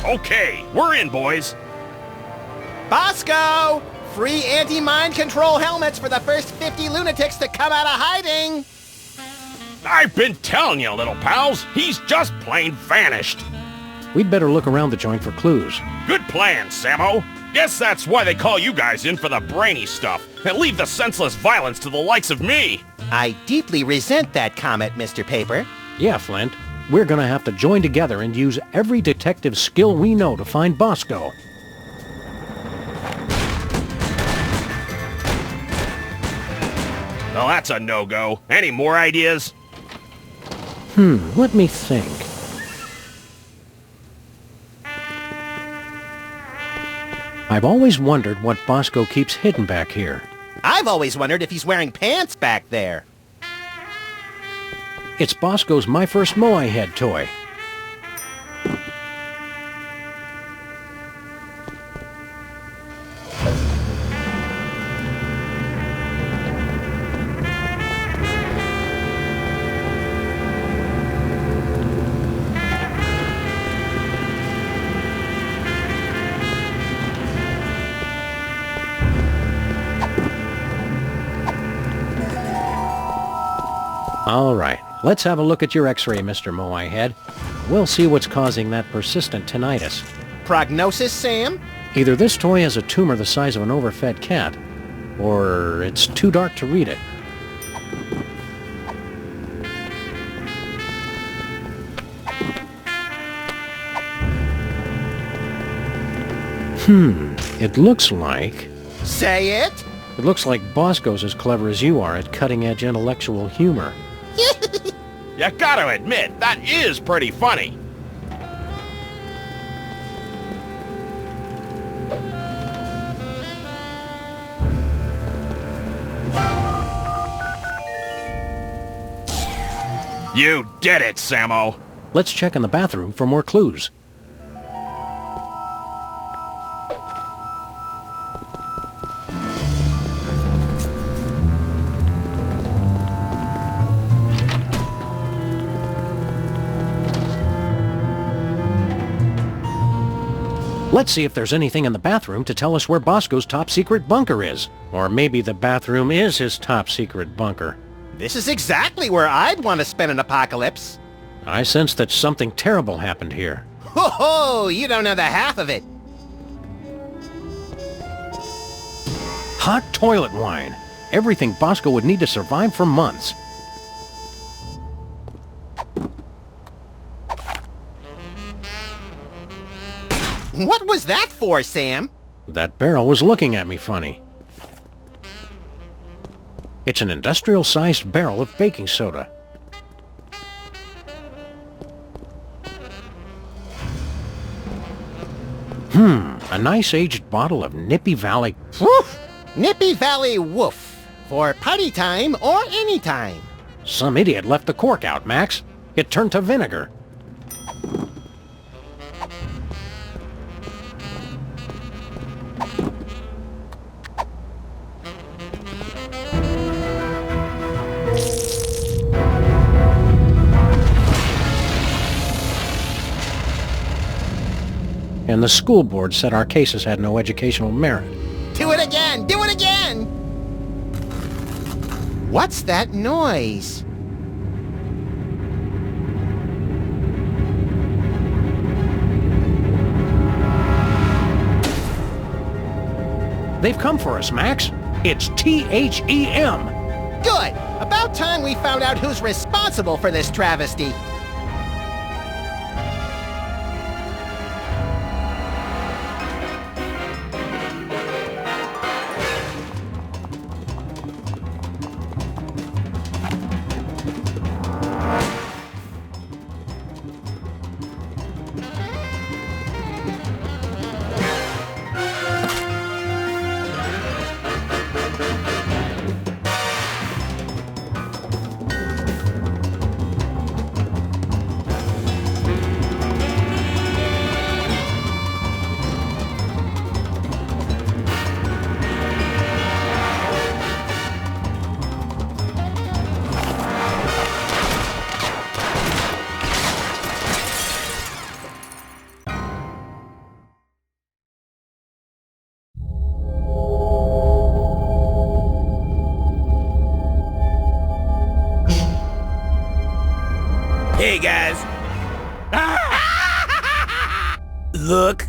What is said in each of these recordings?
Okay, we're in, boys. Bosco! Free anti-mind control helmets for the first 50 lunatics to come out of hiding! I've been telling you, little pals. He's just plain vanished. We'd better look around the joint for clues. Good plan, Sammo. Guess that's why they call you guys in for the brainy stuff, and leave the senseless violence to the likes of me. I deeply resent that comment, Mr. Paper. Yeah, Flint. We're gonna have to join together and use every detective skill we know to find Bosco. Well, that's a no-go. Any more ideas? Let me think. I've always wondered what Bosco keeps hidden back here. I've always wondered if he's wearing pants back there. It's Bosco's My First Moai Head toy. All right, let's have a look at your x-ray, Mr. Moai Head. We'll see what's causing that persistent tinnitus. Prognosis, Sam? Either this toy has a tumor the size of an overfed cat, or it's too dark to read it. It looks like... Say it! It looks like Bosco's as clever as you are at cutting-edge intellectual humor. You gotta admit, that is pretty funny. You did it, Sammo. Let's check in the bathroom for more clues. Let's see if there's anything in the bathroom to tell us where Bosco's top-secret bunker is. Or maybe the bathroom is his top-secret bunker. This is exactly where I'd want to spend an apocalypse. I sense that something terrible happened here. Ho ho! You don't know the half of it. Hot toilet wine. Everything Bosco would need to survive for months. What was that for, Sam? That barrel was looking at me funny. It's an industrial-sized barrel of baking soda. A nice aged bottle of Nippy Valley... Woof! Nippy Valley Woof. For party time or any time. Some idiot left the cork out, Max. It turned to vinegar. And the school board said our cases had no educational merit. Do it again! Do it again! What's that noise? They've come for us, Max. It's THEM. Good! About time we found out who's responsible for this travesty.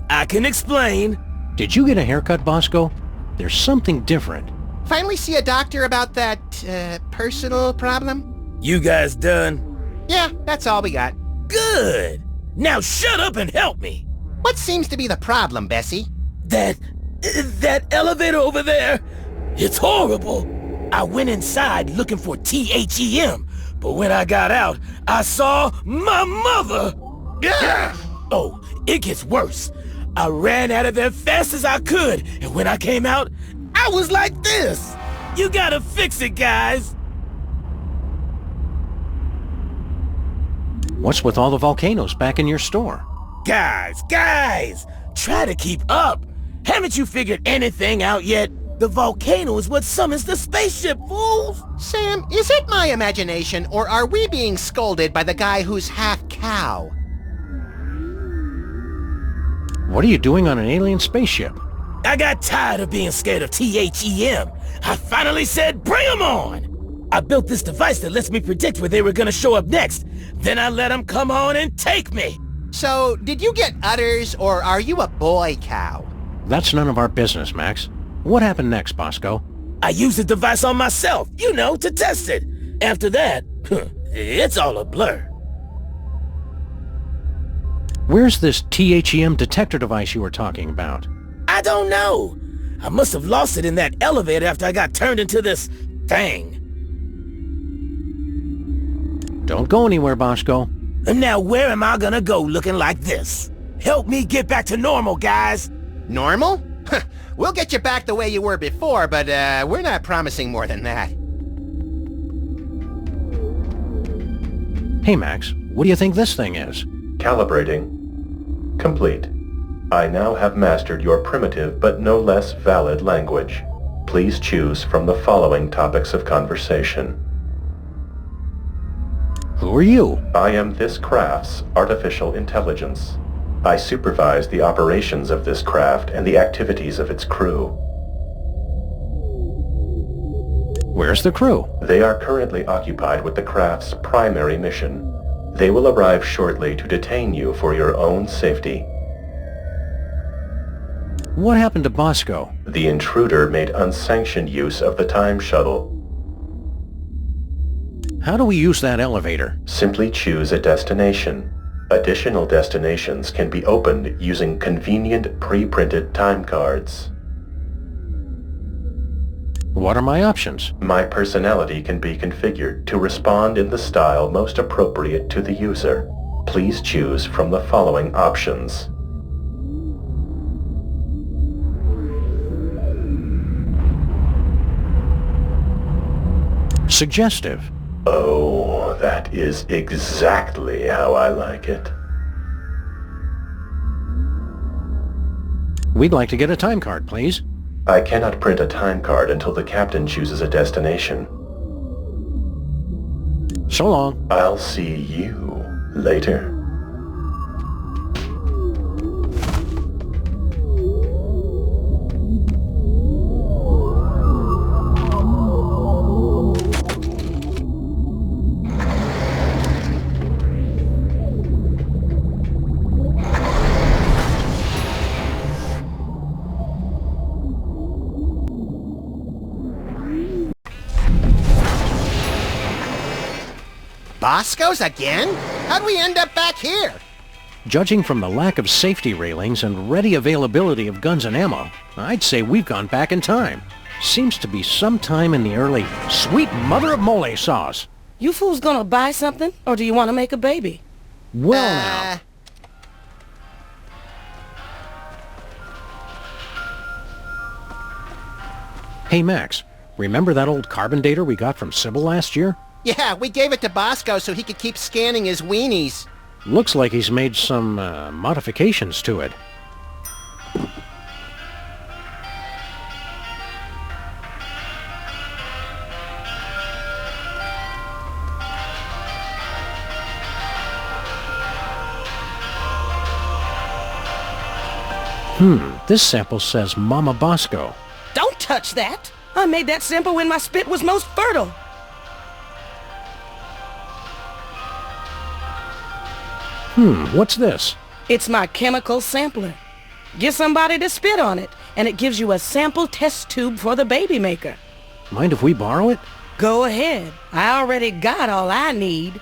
I can explain. Did you get a haircut, Bosco? There's something different. Finally see a doctor about that, personal problem? You guys done? Yeah, that's all we got. Good! Now shut up and help me! What seems to be the problem, Bessie? That elevator over there, it's horrible. I went inside looking for THEM, but when I got out, I saw my mother! Oh, it gets worse. I ran out of there fast as I could, and when I came out, I was like this. You gotta fix it, guys. What's with all the volcanoes back in your store? Guys, try to keep up. Haven't you figured anything out yet? The volcano is what summons the spaceship, fools! Sam, is it my imagination, or are we being scolded by the guy who's half cow? What are you doing on an alien spaceship? I got tired of being scared of THEM. I finally said, bring 'em on! I built this device that lets me predict where they were gonna show up next. Then I let 'em come on and take me. So, did you get udders, or are you a boy cow? That's none of our business, Max. What happened next, Bosco? I used the device on myself, to test it. After that, it's all a blur. Where's this THEM detector device you were talking about? I don't know. I must have lost it in that elevator after I got turned into this thing. Don't go anywhere, Bosco. And now where am I gonna go looking like this? Help me get back to normal, guys. Normal? We'll get you back the way you were before, but we're not promising more than that. Hey, Max, what do you think this thing is? Calibrating. Complete. I now have mastered your primitive but no less valid language. Please choose from the following topics of conversation. Who are you? I am this craft's artificial intelligence. I supervise the operations of this craft and the activities of its crew. Where's the crew? They are currently occupied with the craft's primary mission. They will arrive shortly to detain you for your own safety. What happened to Bosco? The intruder made unsanctioned use of the time shuttle. How do we use that elevator? Simply choose a destination. Additional destinations can be opened using convenient pre-printed time cards. What are my options? My personality can be configured to respond in the style most appropriate to the user. Please choose from the following options. Suggestive. Oh, that is exactly how I like it. We'd like to get a time card, please. I cannot print a time card until the captain chooses a destination. So long. I'll see you later. Bosco's again? How'd we end up back here? Judging from the lack of safety railings and ready availability of guns and ammo, I'd say we've gone back in time. Seems to be sometime in the early sweet mother of mole sauce. You fools gonna buy something, or do you want to make a baby? Well now. Hey Max, remember that old carbon dater we got from Sybil last year? Yeah, we gave it to Bosco so he could keep scanning his weenies. Looks like he's made some, modifications to it. This sample says Mama Bosco. Don't touch that! I made that sample when my spit was most fertile. What's this? It's my chemical sampler. Get somebody to spit on it, and it gives you a sample test tube for the baby maker. Mind if we borrow it? Go ahead. I already got all I need.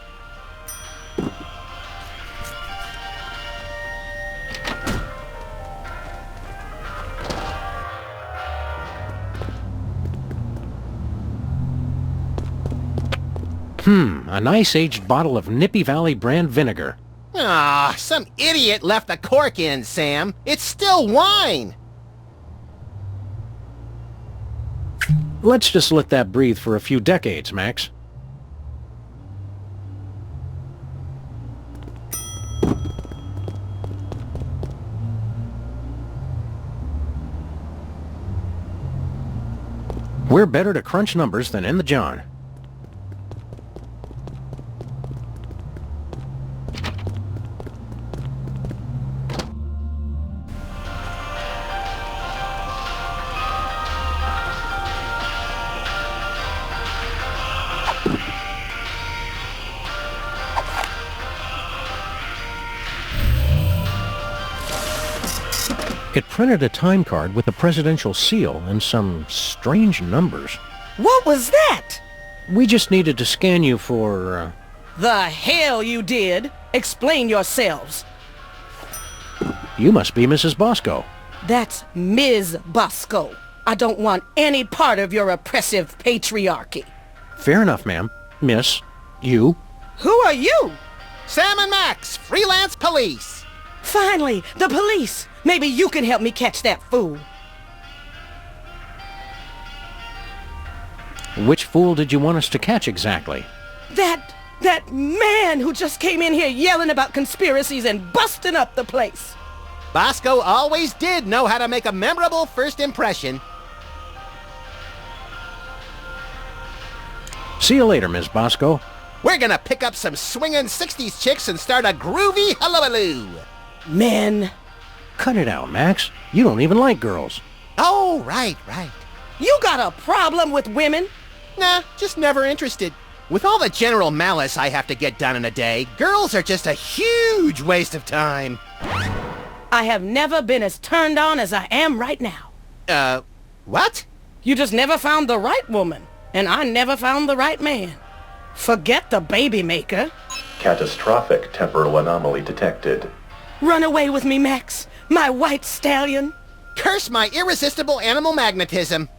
A nice aged bottle of Nippy Valley brand vinegar. Ah, some idiot left the cork in, Sam. It's still wine. Let's just let that breathe for a few decades, Max. We're better to crunch numbers than in the John. It printed a time card with a presidential seal and some strange numbers. What was that? We just needed to scan you for, The hell you did. Explain yourselves. You must be Mrs. Bosco. That's Ms. Bosco. I don't want any part of your oppressive patriarchy. Fair enough, ma'am. Miss, you. Who are you? Sam and Max, freelance police. Finally, the police. Maybe you can help me catch that fool. Which fool did you want us to catch exactly? That man who just came in here yelling about conspiracies and busting up the place. Bosco always did know how to make a memorable first impression. See you later, Miss Bosco. We're gonna pick up some swingin' 60s chicks and start a groovy hullabaloo. Men. Cut it out, Max. You don't even like girls. Oh, right. You got a problem with women? Nah, just never interested. With all the general malice I have to get done in a day, girls are just a huge waste of time. I have never been as turned on as I am right now. What? You just never found the right woman, and I never found the right man. Forget the baby maker. Catastrophic temporal anomaly detected. Run away with me, Max, my white stallion. Curse my irresistible animal magnetism.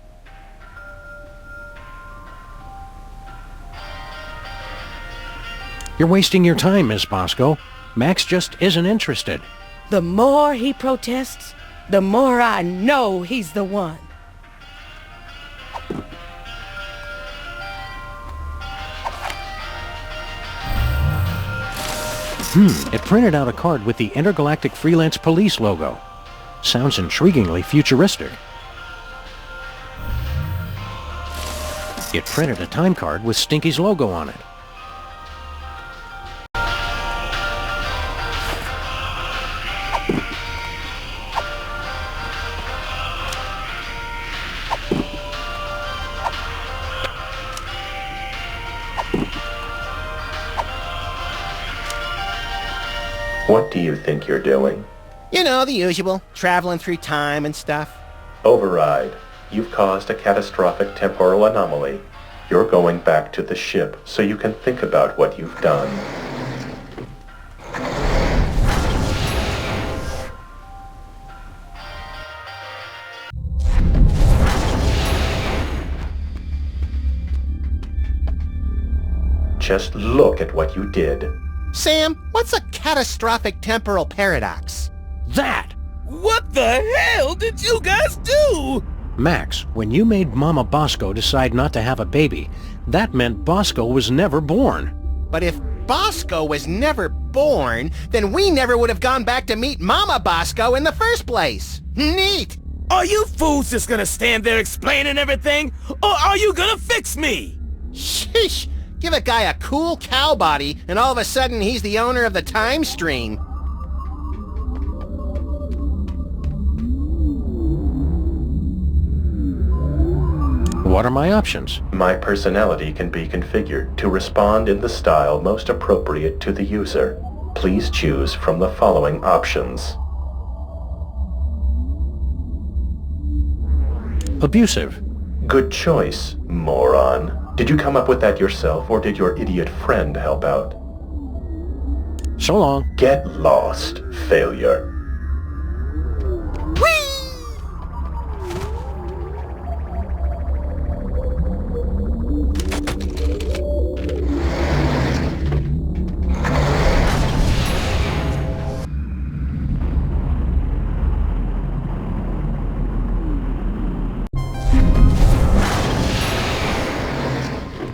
You're wasting your time, Miss Bosco. Max just isn't interested. The more he protests, the more I know he's the one. It printed out a card with the Intergalactic Freelance Police logo. Sounds intriguingly futuristic. It printed a time card with Stinky's logo on it. What do you think you're doing? You know, the usual. Traveling through time and stuff. Override. You've caused a catastrophic temporal anomaly. You're going back to the ship so you can think about what you've done. Just look at what you did. Sam, what's a catastrophic temporal paradox? That! What the hell did you guys do? Max, when you made Mama Bosco decide not to have a baby, that meant Bosco was never born. But if Bosco was never born, then we never would have gone back to meet Mama Bosco in the first place. Neat! Are you fools just gonna stand there explaining everything? Or are you gonna fix me? Sheesh! Give a guy a cool cow body, and all of a sudden he's the owner of the time stream. What are my options? My personality can be configured to respond in the style most appropriate to the user. Please choose from the following options. Abusive. Good choice, moron. Did you come up with that yourself, or did your idiot friend help out? So long. Get lost, failure.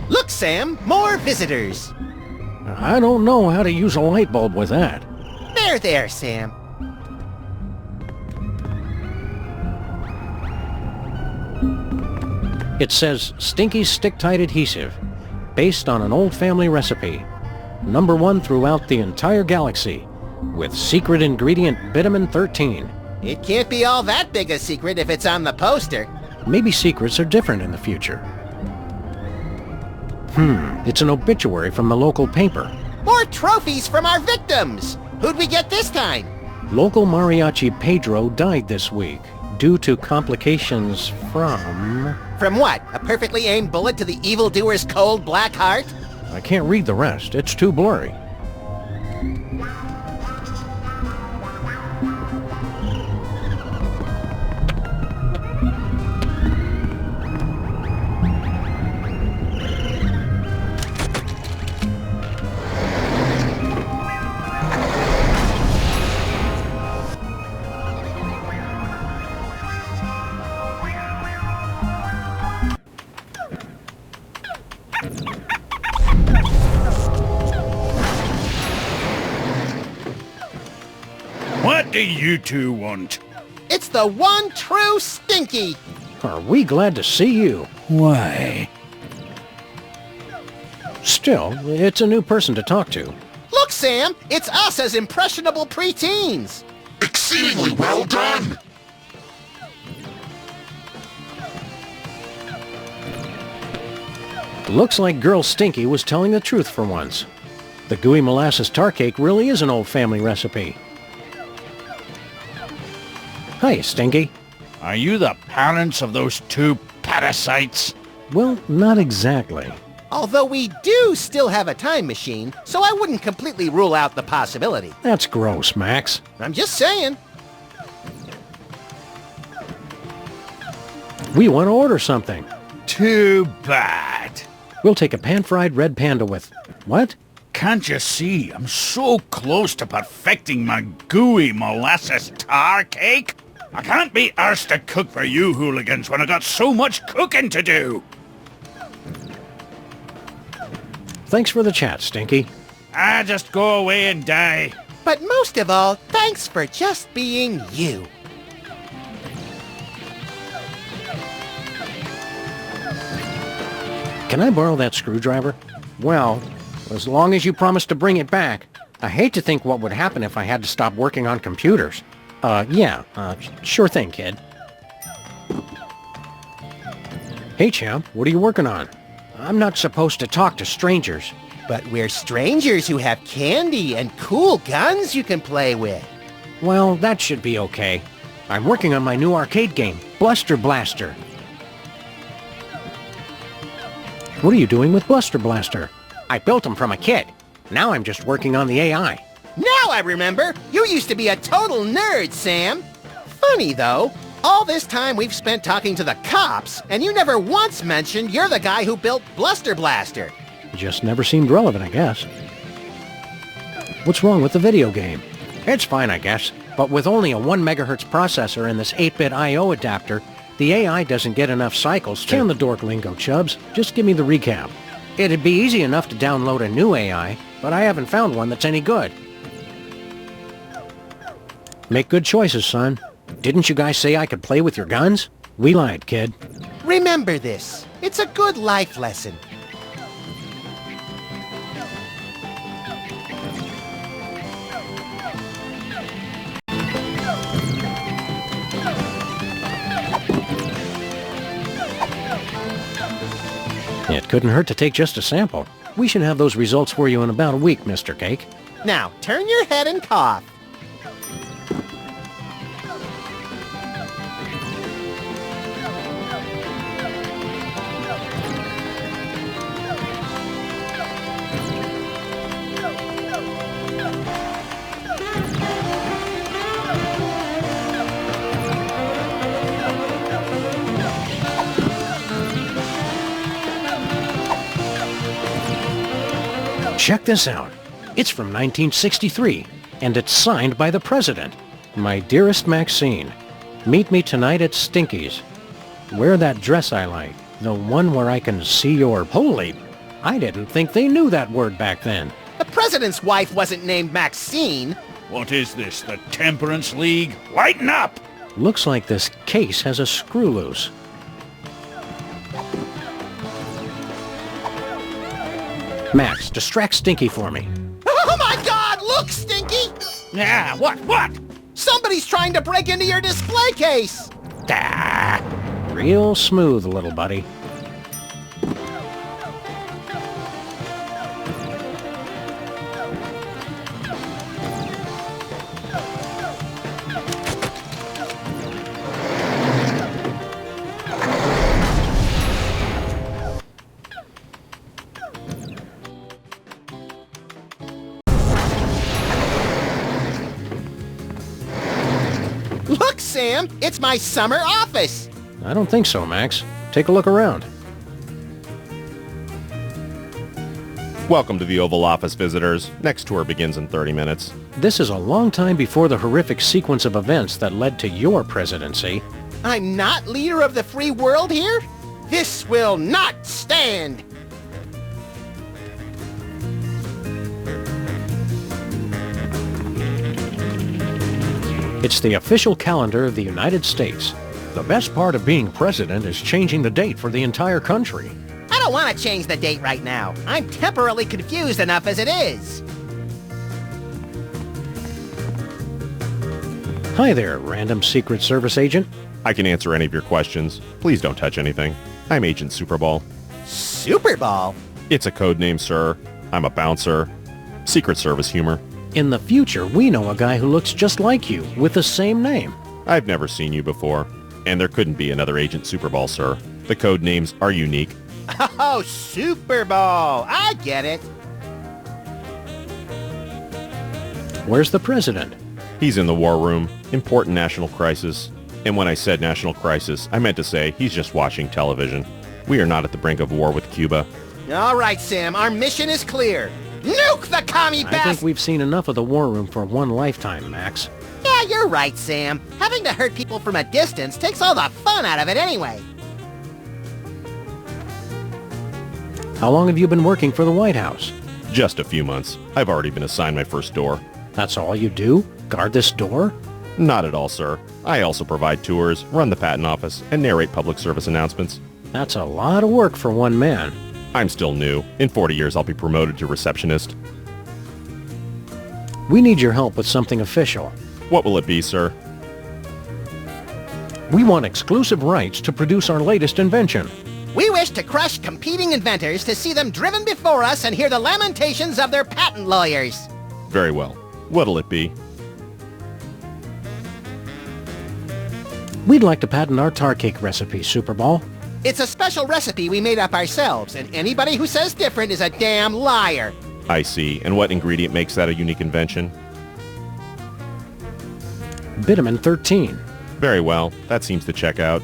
Look, Sam, more visitors. I don't know how to use a light bulb with that. There, Sam. It says Stinky Stick-Tight Adhesive, based on an old family recipe. #1 throughout the entire galaxy, with secret ingredient vitamin 13. It can't be all that big a secret if it's on the poster. Maybe secrets are different in the future. It's an obituary from the local paper. More trophies from our victims. Who'd we get this time? Local mariachi Pedro died this week due to complications from... From what? A perfectly aimed bullet to the evildoer's cold black heart? I can't read the rest. It's too blurry. What do you two want? It's the one true Stinky. Are we glad to see you? Why? Still, it's a new person to talk to. Look, Sam, it's us as impressionable preteens. Exceedingly well done! Looks like Girl Stinky was telling the truth for once. The gooey molasses tar cake really is an old family recipe. Hi, Stinky. Are you the parents of those two parasites? Well, not exactly. Although we do still have a time machine, so I wouldn't completely rule out the possibility. That's gross, Max. I'm just saying. We want to order something. Too bad. We'll take a pan-fried red panda with... What? Can't you see? I'm so close to perfecting my gooey molasses tar cake. I can't be arsed to cook for you hooligans when I got so much cooking to do. Thanks for the chat, Stinky. Just go away and die. But most of all, thanks for just being you. Can I borrow that screwdriver? Well, as long as you promise to bring it back. I hate to think what would happen if I had to stop working on computers. Sure thing, kid. Hey, champ, what are you working on? I'm not supposed to talk to strangers. But we're strangers who have candy and cool guns you can play with. Well, that should be okay. I'm working on my new arcade game, Bluster Blaster. What are you doing with Bluster Blaster? I built him from a kit. Now I'm just working on the AI. Now I remember! You used to be a total nerd, Sam! Funny, though. All this time we've spent talking to the cops, and you never once mentioned you're the guy who built Bluster Blaster. Just never seemed relevant, I guess. What's wrong with the video game? It's fine, I guess. But with only a 1 megahertz processor and this 8-bit I/O adapter, the AI doesn't get enough cycles to... Can the dork lingo, Chubbs. Just give me the recap. It'd be easy enough to download a new AI, but I haven't found one that's any good. Make good choices, son. Didn't you guys say I could play with your guns? We lied, kid. Remember this. It's a good life lesson. It couldn't hurt to take just a sample. We should have those results for you in about a week, Mr. Cake. Now, turn your head and cough. Check this out. It's from 1963, and it's signed by the President. My dearest Maxine, meet me tonight at Stinky's. Wear that dress I like, the one where I can see your... Holy, I didn't think they knew that word back then. The president's wife wasn't named Maxine. What is this, the Temperance League? Lighten up! Looks like this case has a screw loose. Max, distract Stinky for me. Oh my God! Look, Stinky! Yeah, what? Somebody's trying to break into your display case! Ah, real smooth, little buddy. Look, Sam! It's my summer office! I don't think so, Max. Take a look around. Welcome to the Oval Office, visitors. Next tour begins in 30 minutes. This is a long time before the horrific sequence of events that led to your presidency. I'm not leader of the free world here? This will not stand! It's the official calendar of the United States. The best part of being president is changing the date for the entire country. I don't want to change the date right now. I'm temporarily confused enough as it is. Hi there, random Secret Service agent. I can answer any of your questions. Please don't touch anything. I'm Agent Superball. Super Ball? It's a code name, sir. I'm a bouncer. Secret Service humor. In the future, we know a guy who looks just like you, with the same name. I've never seen you before. And there couldn't be another Agent Superball, sir. The code names are unique. Oh, Super Ball! I get it. Where's the president? He's in the war room. Important national crisis. And when I said national crisis, I meant to say he's just watching television. We are not at the brink of war with Cuba. All right, Sam, our mission is clear. Nuke the commie I bastard! think we've seen enough of the war room for one lifetime, Max. Yeah, you're right, Sam. Having to hurt people from a distance takes all the fun out of it anyway. How long have you been working for the White House? Just a few months. I've already been assigned my first door. That's all you do? Guard this door? Not at all, sir. I also provide tours, run the patent office, and narrate public service announcements. That's a lot of work for one man. I'm still new. In 40 years, I'll be promoted to receptionist. We need your help with something official. What will it be, sir? We want exclusive rights to produce our latest invention. We wish to crush competing inventors to see them driven before us and hear the lamentations of their patent lawyers. Very well. What'll it be? We'd like to patent our tar cake recipe, Superball. It's a special recipe we made up ourselves, and anybody who says different is a damn liar. I see. And what ingredient makes that a unique invention? Bitumen 13. Very well. That seems to check out.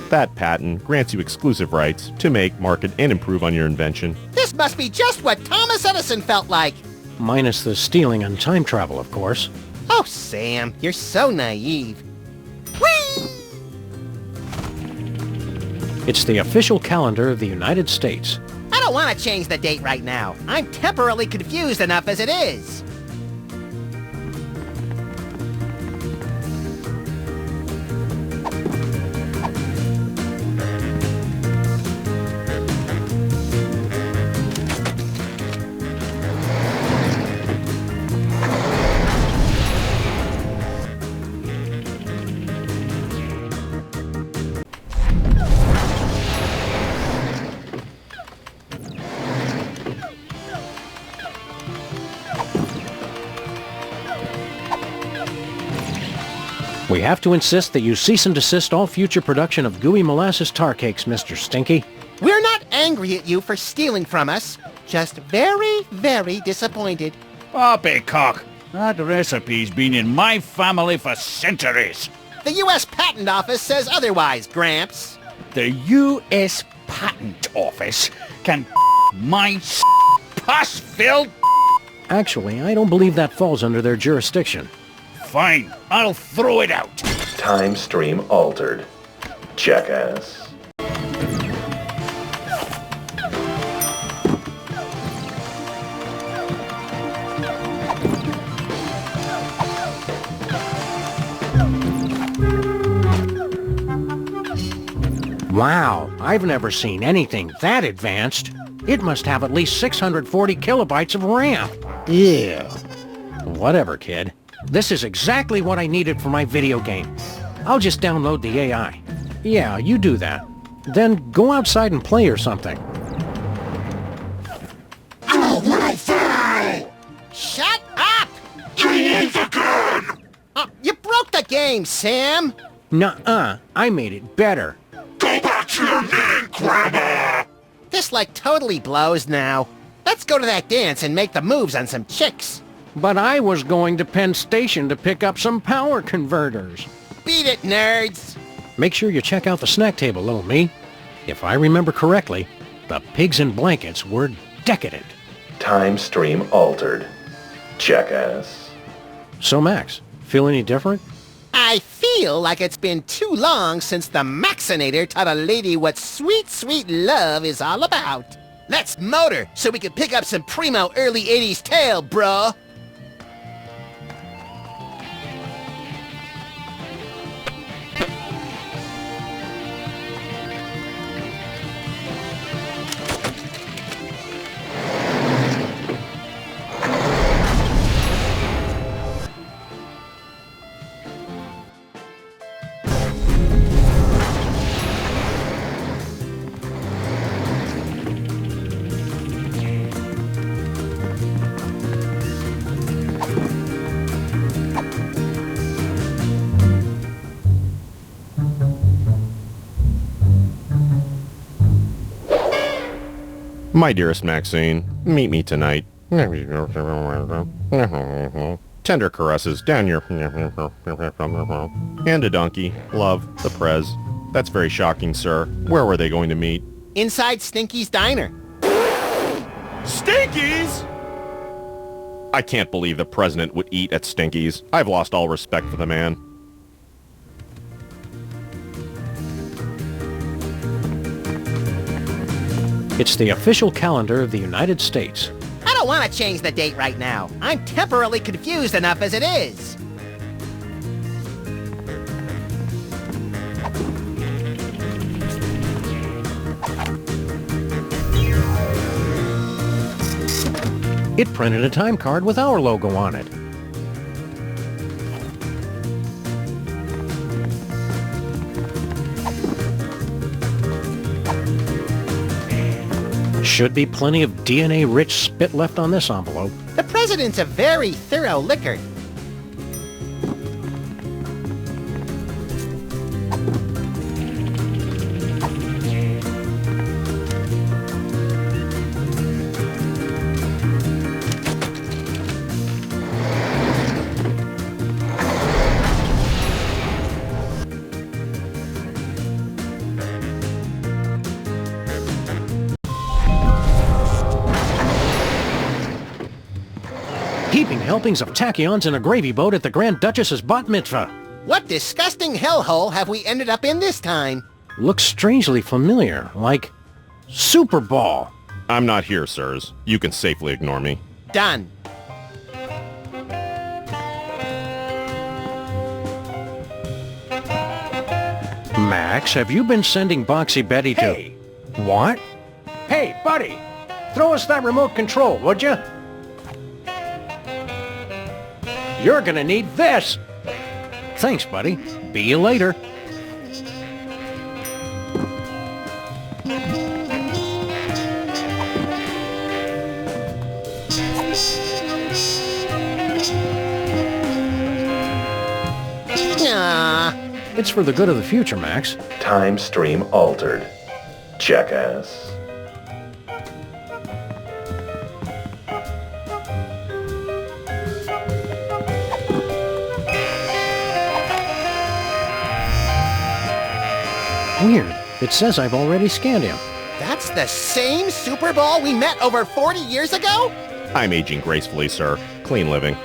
That patent grants you exclusive rights to make, market, and improve on your invention. This must be just what Thomas Edison felt like. Minus the stealing and time travel, of course. Oh, Sam, you're so naive. Whee! It's the official calendar of the United States. I don't want to change the date right now. I'm temporarily confused enough as it is. We have to insist that you cease and desist all future production of gooey molasses tar cakes, Mr. Stinky. We're not angry at you for stealing from us. Just very, very disappointed. Poppycock! That recipe's been in my family for centuries. The U.S. Patent Office says otherwise, Gramps. The U.S. Patent Office can my pus-filled... Actually, I don't believe that falls under their jurisdiction. Fine, I'll throw it out. Time stream altered. Jackass. Wow, I've never seen anything that advanced. It must have at least 640 kilobytes of RAM. Yeah. Whatever, kid. This is exactly what I needed for my video game. I'll just download the AI. Yeah, you do that. Then go outside and play or something. Oh, little fool! Shut up! You leave again! You broke the game, Sam! Nuh-uh, I made it better. Go back to your knitting, Grandma! This like totally blows now. Let's go to that dance and make the moves on some chicks. But I was going to Penn Station to pick up some power converters. Beat it, nerds! Make sure you check out the snack table, little me. If I remember correctly, the pigs in blankets were decadent. Time stream altered. Jackass. So Max, feel any different? I feel like it's been too long since the Maxinator taught a lady what sweet, sweet love is all about. Let's motor so we can pick up some primo early 80s tail, bruh. My dearest Maxine, meet me tonight. Tender caresses down your... And a donkey. Love, the Prez. That's very shocking, sir. Where were they going to meet? Inside Stinky's Diner. Stinky's? I can't believe the president would eat at Stinky's. I've lost all respect for the man. It's the official calendar of the United States. I don't want to change the date right now. I'm temporarily confused enough as it is. It printed a time card with our logo on it. Should be plenty of DNA-rich spit left on this envelope. The president's a very thorough licker. Heaping helpings of tachyons in a gravy boat at the Grand Duchess's bat mitzvah. What disgusting hellhole have we ended up in this time? Looks strangely familiar, like Super Ball. I'm not here, sirs. You can safely ignore me. Done. Max, have you been sending Boxy Betty to... Hey! What? Hey, buddy! Throw us that remote control, would you? You're gonna need this! Thanks, buddy. Be you later. Aww. It's for the good of the future, Max. Time stream altered. Jackass. Weird. It says I've already scanned him. That's the same Super Bowl we met over 40 years ago? I'm aging gracefully, sir. Clean living.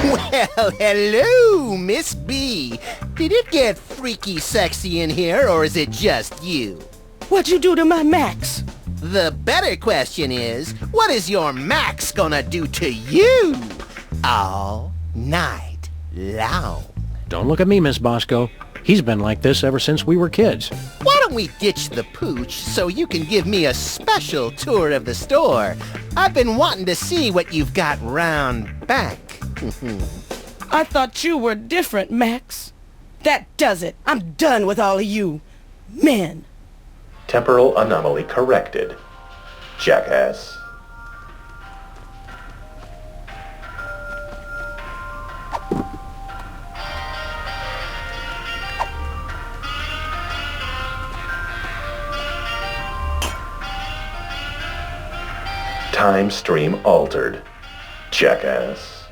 Well, hello, Miss B. Did it get freaky sexy in here, or is it just you? What'd you do to my Max? The better question is, what is your Max gonna do to you all night long? Don't look at me, Miss Bosco. He's been like this ever since we were kids. Why don't we ditch the pooch so you can give me a special tour of the store? I've been wanting to see what you've got round back. I thought you were different, Max. That does it. I'm done with all of you. Men. Temporal anomaly corrected. Jackass. Time stream altered. Jackass.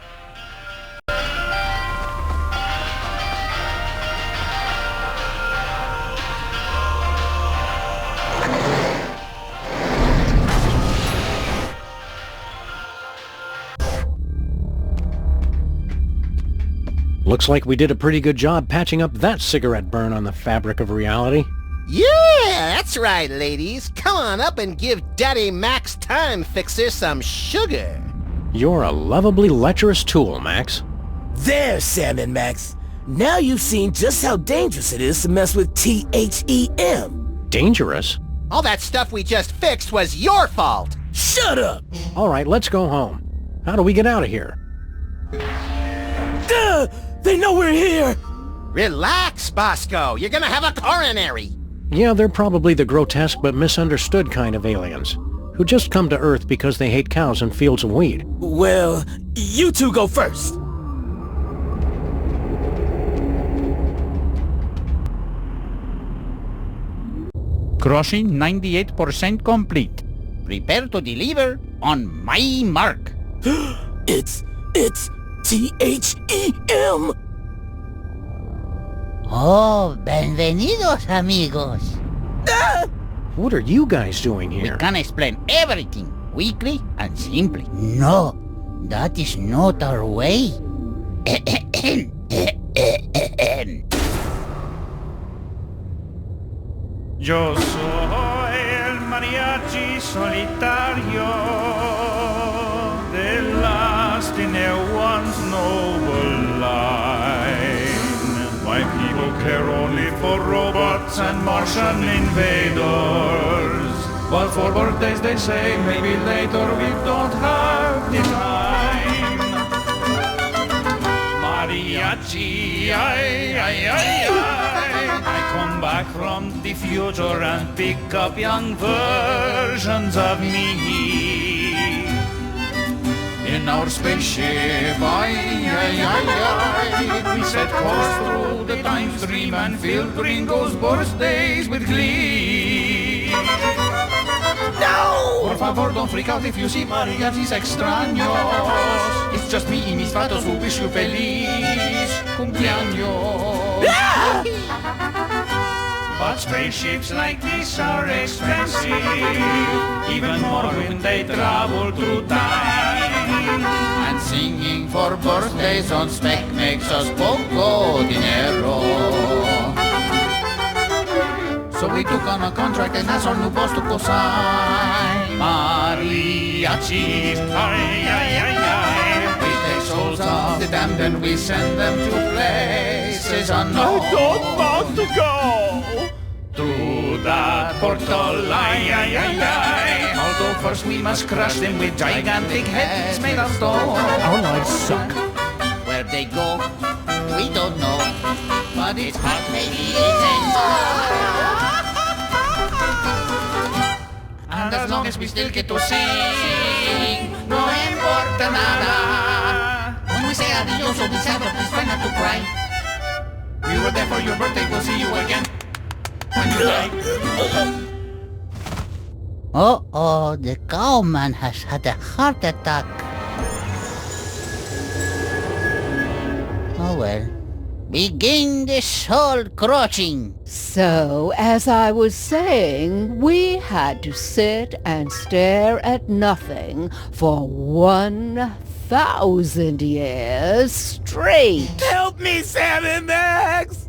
Looks like we did a pretty good job patching up that cigarette burn on the fabric of reality. Yeah, that's right, ladies. Come on up and give Daddy Max Time Fixer some sugar. You're a lovably lecherous tool, Max. There, Sam and Max. Now you've seen just how dangerous it is to mess with THEM. Dangerous? All that stuff we just fixed was your fault. Shut up! All right, let's go home. How do we get out of here? Duh! They know we're here! Relax, Bosco. You're gonna have a coronary. Yeah, they're probably the grotesque but misunderstood kind of aliens, who just come to Earth because they hate cows and fields of wheat. Well, you two go first. Crossing 98% complete. Prepare to deliver on my mark. It's THEM! Oh, bienvenidos, amigos. What are you guys doing We here? can explain everything quickly and simply. No, that is not our way. Yo soy el mariachi solitario the last in a once noble line. My people care only for robots and Martian invaders. But for birthdays they say maybe later we don't have the time. Mariachi, ay, ay, ay, ay. I come back from the future and pick up young versions of me. In our spaceship, ay, ay, ay, ay. We set course through the time stream and filled Ringo's birthdays with glee. No! Por favor, don't freak out if you see mariachis extraños. It's just me y mis vatos who wish you feliz cumpleaños. But spaceships like this are expensive, even more when they travel through time. And singing for birthdays on spec makes us poco dinero. So we took on a contract and asked our new boss to co-sign. Mariachis, ay, ay, ay, ay. We take souls of the damned and we send them to places unknown. I don't want to go through that portal, ay, ay, ay, ay. Although first we must crush them with gigantic heads made of stone. Our lives suck. Where they go, we don't know. But it's hot, maybe it's And as long as we still get to sing, no importa nada. When we say adios or we say please try not to cry. We were there for your birthday, we'll see you again when you die. Uh-oh, the cowman has had a heart attack. Oh well. Begin the soul crushing. So, as I was saying, we had to sit and stare at nothing for 1,000 years straight. Help me, Sam and Max!